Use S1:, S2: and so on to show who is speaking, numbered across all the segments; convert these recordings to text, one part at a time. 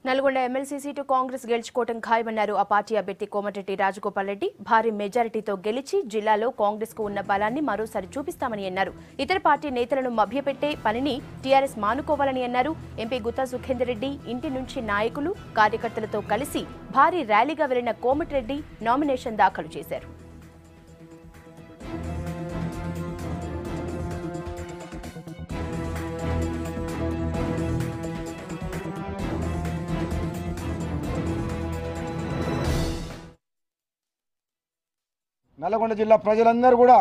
S1: Nalgonda MLC seat Congress గెలుచుకోవడం ఖాయమన్నారు ఆ party అభ్యర్థి కోమటిరెడ్డి రాజగోపాల్ రెడ్డి. భారీ మెజారిటీతో గెలిచి జిల్లాలో కాంగ్రెస్ కు ఉన్న బలాన్ని మరోసారి చూపిస్తామని అన్నారు. ఇతర పార్టీ నేతలను మభ్యపెట్టే పనిని టీఆర్ఎస్ మానుకోవాలని అన్నారు. ఎంపీ గుత్తా సుఖేందర్ రెడ్డి ఇంటి నుంచి నాయకులు, కార్యకర్తలతో కలిసి భారీ ర్యాలీగా వెళ్లిన కోమటిరెడ్డి నామినేషన్ దాఖలు చేశారు.
S2: నల్గొండ జిల్లా ప్రజలందరూ కూడా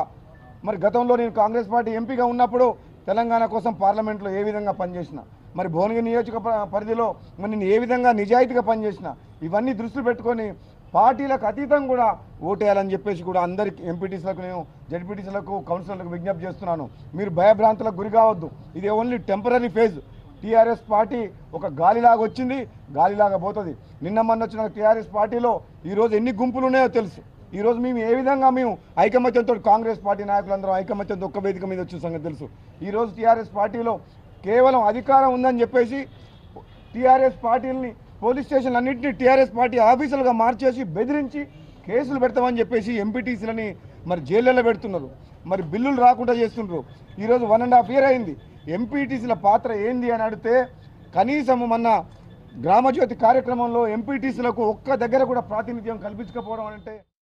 S2: మరి గతంలో నేను కాంగ్రెస్ పార్టీ ఎంపీగా ఉన్నప్పుడు తెలంగాణ కోసం పార్లమెంట్లో ఏ విధంగా పనిచేసిన, మరి భువనగిరి నియోజక పరిధిలో మరి నేను ఏ విధంగా నిజాయితీగా పనిచేసిన, ఇవన్నీ దృష్టిలో పెట్టుకొని పార్టీలకు అతీతం కూడా ఓటేయాలని చెప్పేసి కూడా అందరికి ఎంపీటీసీలకు, నేను జడ్పీటీసీలకు, కౌన్సిలర్లకు విజ్ఞప్తి చేస్తున్నాను. మీరు భయభ్రాంతులకు గురి కావద్దు. ఇది only temporary phase. TRS party ఒక గాలిలాగా వచ్చింది, గాలిలాగా పోతుంది. నిన్న మొన్న వచ్చిన టీఆర్ఎస్ పార్టీలో ఈరోజు ఎన్ని గుంపులు ఉన్నాయో తెలుసు. ఈరోజు మేము ఏ విధంగా ఐకమత్యంతో కాంగ్రెస్ పార్టీ నాయకులందరూ ఐకమత్యంతో ఒక్క వేదిక మీద వచ్చిన సంగతి తెలుసు. ఈరోజు టీఆర్ఎస్ పార్టీలో కేవలం అధికారం ఉందని చెప్పేసి టీఆర్ఎస్ పార్టీలని, పోలీస్ స్టేషన్లు అన్నింటినీ టీఆర్ఎస్ పార్టీ ఆఫీసులుగా మార్చేసి బెదిరించి కేసులు పెడతామని చెప్పేసి ఎంపీటీసీలని మరి జైళ్ళలో పెడుతున్నారు. మరి బిల్లులు రాకుండా చేస్తున్నారు. ఈరోజు 1.5 year అయింది. ఎంపీటీసీల పాత్ర ఏంది అని అడిగితే కనీసం మన గ్రామజ్యోతి కార్యక్రమంలో ఎంపీటీసీలకు ఒక్క దగ్గర కూడా ప్రాతినిధ్యం కల్పించకపోవడం అంటే